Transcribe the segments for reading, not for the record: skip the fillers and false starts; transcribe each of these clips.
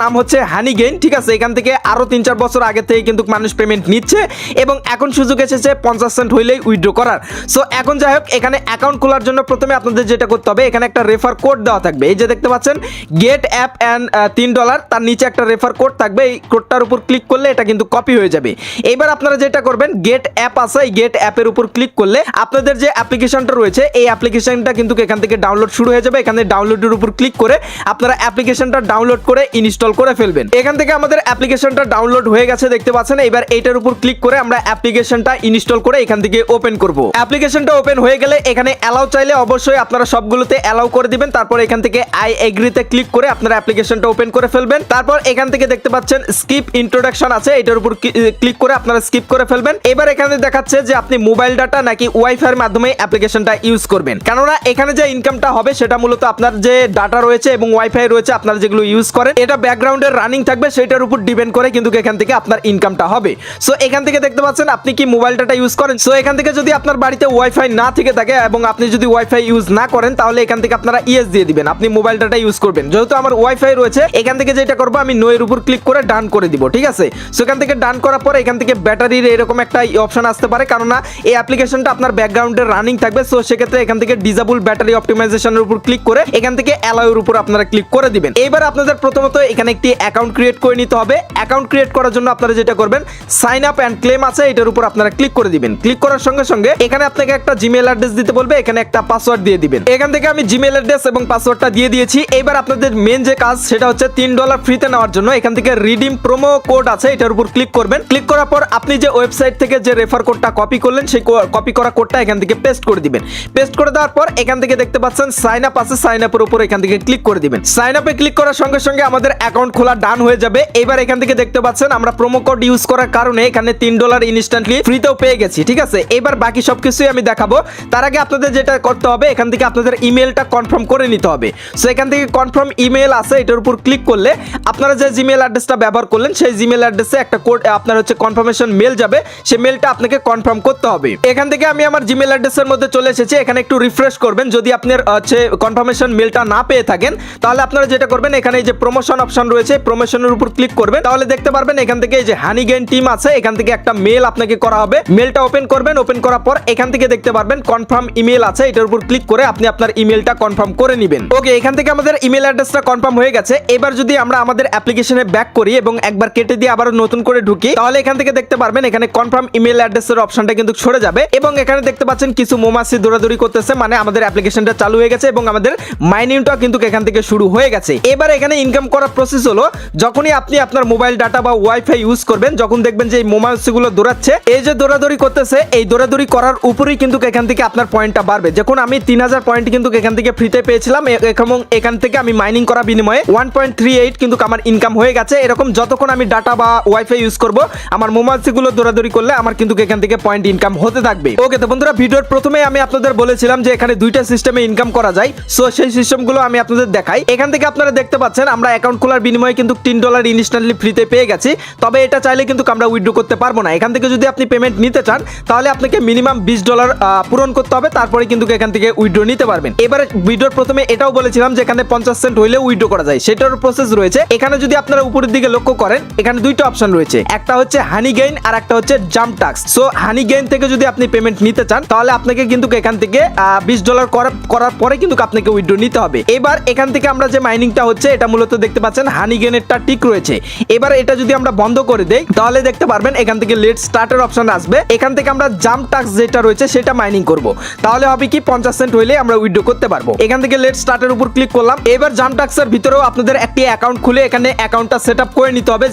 নাম হচ্ছে হানি গেইন, ঠিক আছে। এখান থেকে আরো 3-4 বছর আগে থেকে কিন্তু মানুষ পেমেন্ট নিচ্ছে এবং এখন সুযোগ এসেছে 50 সেন্ট হইলেই উইথড্র করার। সো এখন যাই হোক, এখানে অ্যাকাউন্ট খোলার জন্য প্রথমে আপনাদের যেটা করতে হবে, এখানে একটা রেফার কোড দেওয়া থাকবে। এই যে দেখতে পাচ্ছেন গেট অ্যাপ অ্যান্ড $3, তার নিচে একটা রেফার কোড থাকবে। এই কোডটার উপর ক্লিক করলে এটা কিন্তু কপি হয়ে যাবে। এইবার আপনারা যেটা করবেন, গেট অ্যাপ আছে, এই গেট অ্যাপের উপর ক্লিক করলে আপনাদের যে অ্যাপ্লিকেশনটা রয়েছে এই অ্যাপ্লিকেশনটা কিন্তু এখান থেকে ডাউনলোড শুরু হয়ে যাবে। এখানে ডাউনলোডের উপর ক্লিক করে আপনারা অ্যাপ্লিকেশনটা ডাউনলোড করে ইনস্টল করে ফেলবেন। এখান থেকে আমাদের অ্যাপ্লিকেশনটা ডাউনলোড হয়ে গেছে দেখতে পাচ্ছেন। এবার এইটার উপর ক্লিক করে আমরা অ্যাপ্লিকেশনটা ইনস্টল করে এখান থেকে ওপেন করব। অ্যাপ্লিকেশনটা ওপেন হয়ে গেলে এখানে অ্যালাউ চাইলে অবশ্যই আপনারা সবগুলোতে অ্যালাউ করে দিবেন। তারপর এখান থেকে আই এগ্রিতে ক্লিক করে আপনারা অ্যাপ্লিকেশনটা ওপেন করে ফেলবেন। তারপর এখান থেকে দেখতে পাচ্ছেন স্কিপ ইন্ট্রোডাকশন আছে, এটার উপর ক্লিক করে আপনারা স্কিপ করে ফেলবেন। এবার এখানে দেখাচ্ছে যে আপনি মোবাইল ডাটা নাকি ওয়াইফাই এর মাধ্যমে অ্যাপ্লিকেশনটা ইউজ করবেন। কেননা এখানে যে ইনকামটা হবে সেটা মূলত আপনার যে ডাটা রয়েছে এবং ওয়াইফাই রয়েছে আপনারা যেগুলো ইউজ করেন এটা ব্যাকগ্রাউন্ডে রানিং থাকবে, সেটার উপর ডিপেন্ড করে কিন্তু এখান থেকে আপনার ইনকামটা হবে। সো এখান থেকে দেখতে পাচ্ছেন আপনি কি মোবাইল ডাটা ইউজ করেন। সো এখান থেকে যদি আপনার বাড়িতে ওয়াইফাই না থেকে থাকে এবং আপনি যদি ওয়াইফাই ইউজ না করেন তাহলে এখান থেকে আপনারা ইয়েস দিয়ে দিবেন, আপনি মোবাইল ডাটা ইউজ করবেন। যেহেতু আমার ওয়াইফাই রয়েছে এখান থেকে যেটা করবো আমি নো এর উপর ক্লিক করে ডান করে দিব, ঠিক আছে। সো এখান থেকে ডান করার পর এখান থেকে ব্যাটারির এরকম একটা অপশন আসতে পারে, কারণ এই অ্যাপ্লিকেশনটা আপনার ব্যাকগ্রাউন্ডে রানিং থাকবে। সো সেক্ষেত্রে এখান থেকে ডিসেবল ব্যাটারি অপটিমাইজেশনের উপর ক্লিক করে এখান থেকে অ্যালাউর উপর আপনারা ক্লিক করে দিবেন। এবার আপনাদের প্রথমত এখানে একটি অ্যাকাউন্ট ক্রিয়েট করে নিতে হবে। অ্যাকাউন্ট ক্রিয়েট করার জন্য আপনারা যেটা করবেন, সাইন আপ অ্যান্ড ক্লেম আছে, এটার উপর আপনারা ক্লিক করে দিবেন। ক্লিক করার সঙ্গে সঙ্গে এখানে আপনাকে একটা জিমেইল অ্যাড্রেস দিতে বলবে, এখানে একটা পাসওয়ার্ড দিয়ে দিবেন। এখান থেকে আমি জিমেইল অ্যাড্রেস এবং পাসওয়ার্ডটা দিয়ে দিয়েছি। এবার আপনাদের মেন যে কাজ সেটা হচ্ছে $3 ফ্রিতে নেওয়ার জন্য এখান থেকে রিডিম প্রোমো কোড আছে, এটার উপর ক্লিক করবেন। ক্লিক করার পর আপনি যে ওয়েবসাইট থেকে যে রেফার কোডটা কপি করলেন সেই কপি করা কোডটা এখান থেকে পেস্ট করে দিবেন। পেস্ট করে দেওয়ার পর এখান থেকে দেখতে পাচ্ছেন সাইন আপ আছে, সাইন আপের উপর এখান থেকে ক্লিক করে দিবেন। সাইন আপে ক্লিক করার সঙ্গে সঙ্গে আমাদের অ্যাকাউন্ট খোলা ডান হয়ে যাবে। এবার এখান থেকে দেখতে পাচ্ছেন আমরা প্রোমো কোড ইউজ করার কারণে এখানে $3 ইনস্ট্যান্টলি ফ্রিতেও পেয়ে গেছি, ঠিক আছে। এবার বাকি সবকিছুই আমি দেখাবো। তার আগে আপনাদের যেটা করতে হবে এখান থেকে আপনাদের ইমেলটা কনফার্ম করে নিতে হবে। সো এখান থেকে কনফার্ম ইমেল আছে, এটার উপর ক্লিক করলে আপনারা যে জিমেল অ্যাড্রেসটা ব্যবহার করলেন সেই জিমেল অ্যাড্রেসে একটা কোড আপনার হচ্ছে কনফার্মেশন মেল যাবে, সেই মেলটা আপনাকে কনফার্ম করতে হবে। এখান থেকে আমি আমার জিমেল অ্যাড্রেসের মধ্যে চলে এসেছি। এখানে একটু রিফ্রেশ করবেন, যদি আপনার হচ্ছে কনফার্মেশন মেলটা না পেয়ে থাকেন তাহলে আপনারা যেটা করবেন এখানে এই যে প্রমোশন অপশন রয়েছে প্রমোশনের উপর ক্লিক করবেন, তাহলে দেখতে পারবেন এখান থেকে এই যে হানি গেইন টিম আছে, এখান থেকে একটা মেল আপনাকে করা হবে। মেলটা ওপেন করবেন, ওপেন করার পর এখান থেকে দেখতে পারবেন কনফার্ম ইমেল আছে, এটার উপর ক্লিক করে আপনি আপনার ইমেলটা কনফার্ম করে নেবেন। ওকে, এখান থেকে আমাদের ইমেল অ্যাড্রেসটা কনফার্ম হয়ে গেছে। এবার যদি আমরা আমাদের অ্যাপ্লিকেশনে ব্যাক করি এবং একবার কেটে দিয়ে আবার নতুন করে ঢুকি তাহলে এখান থেকে দেখতে পারবেন এখানে কনফার্ম ইমেল অ্যাড্রেসের অপশনটা কিন্তু সরে যাবে এবং এখানে দেখতে পাচ্ছেন কিছু মৌমাছি দৌড়াদৌড়ি করতেছে, মানে আমাদের অ্যাপ্লিকেশনটা চালু হয়ে গেছে এবং আমাদের মাইনিংটা কিন্তু এখান থেকে শুরু হয়ে গেছে। এবার এখানে ইনকাম করার প্রসেস হলো, যখনই আপনি আপনার মোবাইল ডাটা বা ওয়াইফাই ইউজ করবেন, যখন দেখবেন যে এই মৌমাছিগুলো দৌড়াচ্ছে, এই যে দৌড়াদৌড়ি করতেছে, এই দৌড়াদৌড়ি করার উপরেই কিন্তু এখান থেকে আপনার পয়েন্টটা বাড়বে। যখন আমি 3000 পয়েন্ট কিন্তু এখান থেকে ফ্রিতে পেয়েছিলাম এবং এখান থেকে আমি মাইনিং করা বিনিময়ে 1.38 কিন্তু আমার ইনকাম হয়ে গেছে। এরকম যতক্ষণ আমি ডাটা বা ওয়াইফাই ইউজ করব আমার মৌমাছিগুলো দৌড়াদৌড়ি করলে আমার কিন্তু এখান থেকে পয়েন্ট ইনকাম হতে থাকবে। ওকে, তো বন্ধুরা ভিডিওর প্রথমে আমি আপনাদের বলেছিলাম যে এখানে দুইটা সিস্টেমে ইনকাম করা যায়। সো সেই সিস্টেমগুলো আমি আপনাদের দেখাই। এখান থেকে আপনারা দেখতে পাচ্ছেন আমরা অ্যাকাউন্ট খোলার বিনিময়ে কিন্তু $3 ইনস্ট্যান্টলি ফ্রিতে পেয়ে গেছি। তবে এটা চাইলে কিন্তু আমরা উইথড্র করতে পারবো না। এখান থেকে যদি আপনি পেমেন্ট নিতে চান তাহলে আপনাকে মিনিমাম $20 পূরণ করতে হবে, তারপরে কিন্তু এখান থেকে উইথড্র নিতে পারবেন। এবারে ভিডিওর প্রথমে এটাও বলেছিলাম যে এখানে 50 সেন্ট হইলে উইথড্র করা যায়, সেটার প্রসেস রয়েছে। এখানে যদি আপনারা উপরের দিকে লক্ষ্য করেন এখানে দুইটা অপশন রয়েছে, একটা হচ্ছে হানি গেইন আর একটা হচ্ছে জাম্প টাস্ক। সো হানি গেইন থেকে যদি আপনি পেমেন্ট নিতে চান তাহলে আপনাকে কিন্তু এখান থেকে $20 করার পরে কিন্তু আপনাকে উইথড্র নিতে হবে। এবার এখান থেকে আমরা যে মাইনিংটা হচ্ছে এটা মূলত দেখতে পাচ্ছেন হানি গেইনেরটা টিক রয়েছে। এবার এটা যদি আমরা বন্ধ করে দেই তাহলে দেখতে পারবেন এখান থেকে লেট স্টার্টের অপশন আসবে। এখান থেকে আমরা জাম্প টাস্ক যেটা রয়েছে সেটা মাইনিং করব, তাহলে হবে কি 50 সেন্ট হইলে আমরা উইথড্র করতে পারবো। এখান থেকে লেট স্টার্টের উপর ক্লিক করলাম। এবার জাম্প টাস্কের ভিতরেও আপনাদের একটি অ্যাকাউন্ট খুলে এখানে অ্যাকাউন্টটা সেটআপ করে নিতে হবে,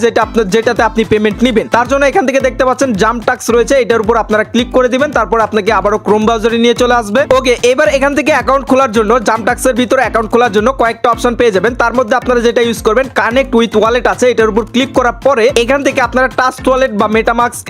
যেটাতে আপনি পেমেন্ট নেবেন। তার জন্য এখান থেকে দেখতে পাচ্ছেন জাম্প টাস্ক রয়েছে, এটার উপর আপনারা ক্লিক করে দিবেন, তারপর আপনাকে আবারও ক্রোম ব্রাউজারে নিয়ে চলে আসবে। ওকে, এবার এখান থেকে অ্যাকাউন্ট খোলার জন্য জাম্প টাস্কের ভিতরে অ্যাকাউন্ট খোলার জন্য কয়েকটা অপশন পেয়ে যাবেন। তার মধ্যে আপনারা যেটা ইউজ করবেন কানেক্ট উইথ ওয়ালেট আছে, এটার উপর ক্লিক করার পরে এখান থেকে আপনারা ট্রাস্ট ওয়ালেট বা মেটামাস্ক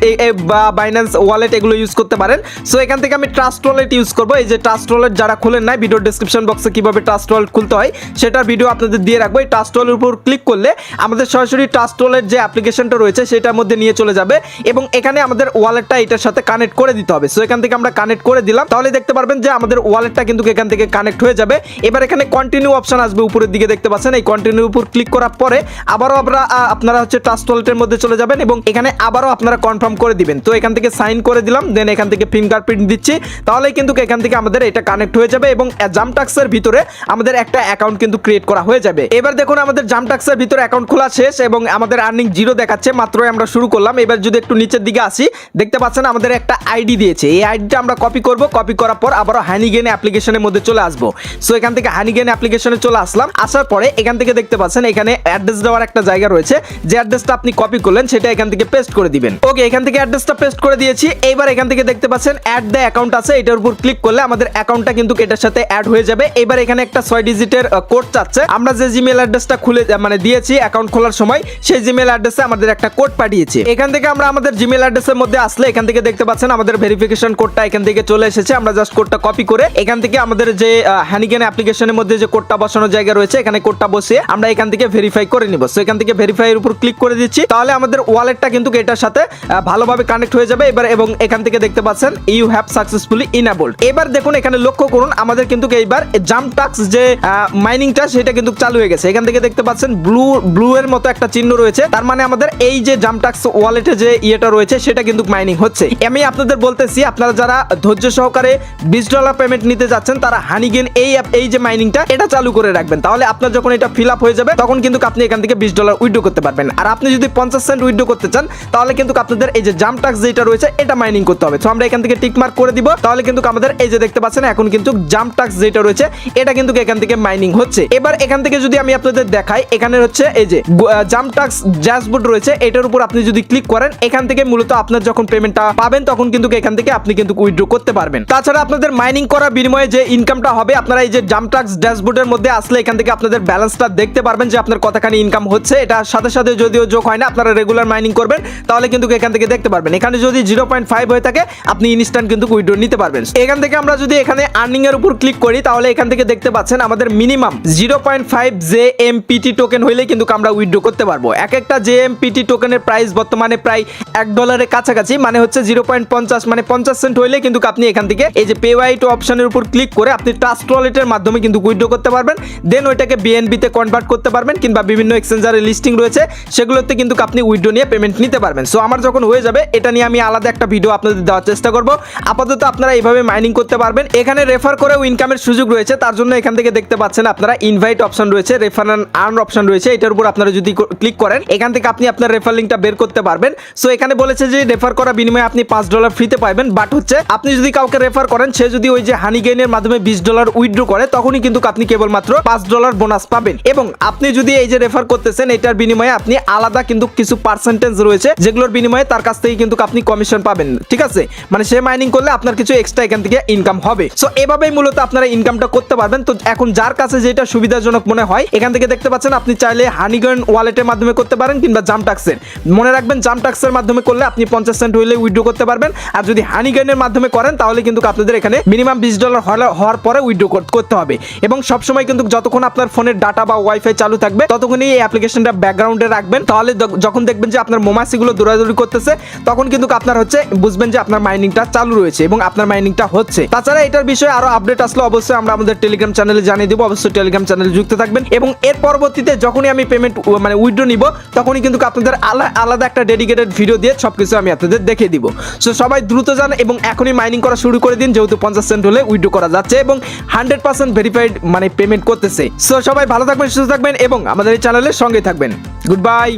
বা বাইন্যান্স ওয়ালেট এগুলো ইউজ করতে পারেন। সো এখান থেকে আমি ট্রাস্ট ওয়ালেট ইউজ করবো। এই যে ট্রাস্ট ওয়ালেট যারা খুলেন নাই, ভিডিও ডেসক্রিপশন বক্সে কিভাবে ট্রাস্ট ওয়ালেট খুলতে হয় সেটার ভিডিও আপনাদের দিয়ে রাখবো। এই ট্রাস্ট ওয়ালেটের উপর ক্লিক করলে আমাদের সরাসরি ট্রাস্ট ওয়ালেট যে অ্যাপ্লিকেশনটা রয়েছে সেটার মধ্যে নিয়ে চলে যাবে এবং এখানে আমাদের ওয়ালেটটা এটার সাথে কানেক্ট করে দিতে হবে। সো এখান থেকে আমরা কানেক্ট করে দিলাম, তাহলে দেখতে পারবেন যে আমাদের ওয়ালেটটা কিন্তু এখান থেকে কানেক্ট হয়ে যাবে। এবার এখানে কন্টিনিউ অপশন আসবে উপরের দিকে দেখতে পাচ্ছেন, এই কন্টিনিউ উপর ক্লিক করার করার পরে আবারও আপনারা হচ্ছে ট্রাস্ট ওয়ালেটের মধ্যে চলে যাবেন এবং এখানে আবারও আপনারা কনফার্ম করে দিবেন। তো এখান থেকে সাইন করে দিলাম, দেন এখান থেকে ফিঙ্গারপ্রিন্ট দিচ্ছি, তাহলেই কিন্তু এখান থেকে আমাদের এটা কানেক্ট হয়ে যাবে এবং জামটাক্সের ভিতরে আমাদের একটা অ্যাকাউন্ট কিন্তু ক্রিয়েট করা হয়ে যাবে। এবার দেখুন আমাদের জামটাক্সের ভিতরে অ্যাকাউন্ট খোলা শেষ এবং আমাদের আর্নিং 0 দেখাচ্ছে, মাত্রই আমরা শুরু করলাম। এবার যদি একটু নিচের দিকে আসি, দেখতে পাচ্ছেন আমাদের একটা আইডি দিয়েছে, এই আইডিটা আমরা কপি করব, কপি করার পর আবারও হানিগেন অ্যাপ্লিকেশনের মধ্যে চলে আসবো। সো এখান থেকে হানিগেন অ্যাপ্লিকেশনে চলে আসলাম, আসার পরে এখান থেকে দেখতে পাচ্ছেন এখানে অ্যাড্রেস দেওয়ার একটা জায়গা রয়েছে, যে অ্যাড্রেসটা আপনি কপি করলেন সেটা এখান থেকে পেস্ট করে দিবেন। ওকে, এখান থেকে অ্যাড্রেসটা পেস্ট করে দিয়েছি। এইবার এখান থেকে দেখতে পাচ্ছেন অ্যাড দ্য অ্যাকাউন্ট আছে, এটার উপর ক্লিক করলে আমাদের অ্যাকাউন্টটা কিন্তু এটার সাথে অ্যাড হয়ে যাবে। এবার এখানে একটা 6 ডিজিটের কোড চাচ্ছে, আমরা যে জিমেল অ্যাড্রেসটা খুলে দিয়েছি অ্যাকাউন্ট খোলার সময়, সেই জিমেল অ্যাড্রেসে আমাদের একটা কোড পাঠিয়েছে। এখান থেকে আমরা আমাদের জিমেল অ্যাড্রেসের মধ্যে আসলে এখান থেকে দেখতে পাচ্ছেন আমাদের ভেরিফিকেশন কোডটা এখান থেকে চলে এসেছে। আমরা জাস্ট কোডটা কপি করে এখান থেকে আমাদের যে হানিগেন অ্যাপ্লিকেশনের মধ্যে যে কোডটা বসানোর জায়গা রয়েছে এখানে কোডটা বসিয়ে আমরা এখান থেকে ভেরিফাই করে নিব। সো এখান থেকে ভেরিফাই এর উপর ক্লিক করে দিচ্ছি, তাহলে আমাদের ওয়ালেটটা কিন্তু এটার সাথে ভালোভাবে কানেক্ট হয়ে যাবে। এবার এবং এখান থেকে দেখতে পাচ্ছেন ইউ হ্যাভ সাকসেসফুলি ইনেবলড। এবার দেখুন এখানে লক্ষ্য করুন আমাদের কিন্তু এইবার জামটাক্স যে মাইনিংটা সেটা কিন্তু চালু হয়ে গেছে। এখান থেকে দেখতে পাচ্ছেন ব্লু এর মতো একটা চিহ্ন রয়েছে, তার মানে আমাদের এই যে জামটাক্স ওয়ালেটে যে ইয়েটা রয়েছে সেটা কিন্তু মাইনিং হচ্ছে। আমি আপনাদের বলতেছি আপনারা যারা ধৈর্য সহকারে $20 পেমেন্ট নিতে যাচ্ছেন তারা হানিগেন এই যে মাইনিংটা এটা চালু করে রাখবেন, তাহলে আপনার যখন এটা ফিল আপ হয়ে যাবে তখন কিন্তু আপনি এখান থেকে $20 উইথড্র করতে পারবেন। আর আপনি যদি 50 সেন্ট উইথড্র করতে চান তাহলে কিন্তু আপনাদের এই যে জামটাক্স যেটা রয়েছে এটা মাইনিং করতে হবে। তো আমরা এখান থেকে টিক মার্ক করে দিব, তাহলে কিন্তু আমাদের এই যে দেখতে পাচ্ছেন এখন কিন্তু জামটাক্স যেটা রয়েছে এটা কিন্তু এখান থেকে মাইনিং হচ্ছে। এবার এখান থেকে যদি আমি আপনাদের দেখাই, এখানে হচ্ছে এই যে জামটাক্স ড্যাশবোর্ড রয়েছে, এটার উপর আপনি যদি ক্লিক করেন এখান থেকে মূলত আপনার যখন পেমেন্টটা পাবেন তখন কিন্তু এখান থেকে আপনি কিন্তু উইথড্র করতে পারবেন। তাছাড়া আপনাদের মাইনিং করার বিনিময়ে যে ইনকামটা হবে, আপনারা এই যে জামটাক্স ড্যাশবোর্ডের মধ্যে আসলে এখান থেকে আপনাদের ব্যালেন্সটা দেখতে পারবেন যে আপনার কতখানি ইনকাম হচ্ছে। এটা সাথে সাথে যদিও যোগ হয় না, আপনারা রেগুলার মাইনিং করবেন তাহলে কিন্তু এখান থেকে দেখতে পারবেন। এখানে যদি 0.5 হয়ে থাকে আপনি ইনস্ট্যান্ট কিন্তু উইথড্র নিতে পারবেন। এখান থেকে আমরা যদি এখানে আর্নিং এর উপর ক্লিক করি তাহলে এখান থেকে দেখতে পাচ্ছেন আমাদের মিনিমাম 0.5 JMPT টোকেন হইলে কিন্তু আমরা উইথড্র করতে পারবো। এক একটা JMPT টোকেনের প্রাইস বর্তমানে প্রায় $1 কাছাকাছি, মানে হচ্ছে 0.50 মানে 50 সেন্ট হইলে কিন্তু আপনি এখান থেকে এই যে পে ওয়াইট অপশনের উপর ক্লিক করে আপনি ট্রাস্ট ওয়ালেটের মাধ্যমে কিন্তু উইথড্র করতে পারবেন। দেন ওইটাকে BNB তে কনভার্ট করতে পারবেন কিংবা বিভিন্ন এক্সচেঞ্জারে লিস্টিং রয়েছে সেগুলোতে কিন্তু আপনি উইথড্র নিয়ে পেমেন্ট নিতে পারবেন। সো আমার যখন হয়ে যাবে এটা নিয়ে আমি আলাদা একটা ভিডিও আপনাদের দেওয়ার চেষ্টা করব। আপাতত আপনারা এইভাবে মাইনিং করতে পারবেন। এখানে রেফার করেও ইনকামের সুযোগ রয়েছে, তার জন্য এখান থেকে দেখতে পাচ্ছেন আপনারা ইনভাইট অপশন রয়েছে, রেফার এন্ড আর্ন অপশন রয়েছে, এটার উপর আপনারা যদি ক্লিক করেন এখান থেকে আপনি আপনার রেফার লিংকটা বের করতে পারবেন। সো এখানে বলেছে যে রেফার করা বিনিময়ে আপনি $5 ফ্রিতে পাবেন, বাট হচ্ছে আপনি যদি কাউকে রেফার করেন সে যদি ওই যে হানিগেইনের মাধ্যমে $20 উইথড্র করে তখনই কিন্তু আপনি কেবলমাত্র $5 বোনাস পাবেন। এবং আপনি যদি এই যে রেফার করতেছেন এটার বিনিময়ে আপনি আলাদা কিন্তু কিছু পার্সেন্টেজ রয়েছে যেগুলোর বিনিময়ে তার কাছ থেকে কিন্তু আপনি কমিশন পাবেন, ঠিক আছে? মানে সে মাইনিং করলে আপনার কিছু এক্সট্রা এখান থেকে ইনকাম হবে। সো এভাবেই মূলত আপনারা ইনকামটা করতে পারবেন। তো এখন যার কাছে যেটা সুবিধাজনক মনে হয় এখান থেকে দেখতে পাচ্ছেন আপনি চাইলে হানিগেইন ওয়ালেটের মাধ্যমে করতে পারেন কিংবা জামটাক্সের। মনে রাখবেন জামটাক্সের মাধ্যমে করলে আপনি 50 সেন্ট হইলে উইথড্র করতে পারবেন, আর যদি হানিগেইনের মাধ্যমে করেন তাহলে কিন্তু আপনাদের এখানে মিনিমাম $20 হওয়ার পরে উইথড্র করতে হবে। এবং সবসময় কিন্তু যতক্ষণ আপনার ফোনের ডাটা বা ওয়াইফাই চালু থাকবে ততক্ষণই এই অ্যাপ্লিকেশনটা ব্যাকগ্রাউন্ডে রাখবেন, তাহলে যখন দেখবেন যে আপনার মোমাসিগুলো দৌড়াদৌড়ি করতেছে তখন কিন্তু আপনার হচ্ছে বুঝবেন যে আপনার মাইনিংটা চালু রয়েছে এবং আপনার মাইনিংটা হচ্ছে। তাছাড়া এটার বিষয়ে আরো আপডেট আসলে অবশ্যই আমরা আমাদের টেলিগ্রাম চ্যানেলে জানিয়ে দেবো, অবশ্যই টেলিগ্রাম চ্যানেলে যুক্ত থাকবেন। এবং এর পরবর্তীতে যখনই আমি পেমেন্ট উইথড্র নিব তখনই কিন্তু আপনাদের আলাদা একটা ডেডিকেটেড ভিডিও দিয়ে সবকিছু আমি আপনাদের দেখিয়ে দিব। সো সবাই দ্রুত যান এবং এখনই মাইনিং করা শুরু করে দিন, যেহেতু 50 সেন্ট হলে উইথড্র করা যাচ্ছে এবং 100% ভেরিফাইড মানে পেমেন্ট করতেছে। সো সবাই ভালো থাকবেন, সুস্থ থাকবেন এবং আমাদের এই চ্যানেলের সঙ্গে থাকবেন। Good bye.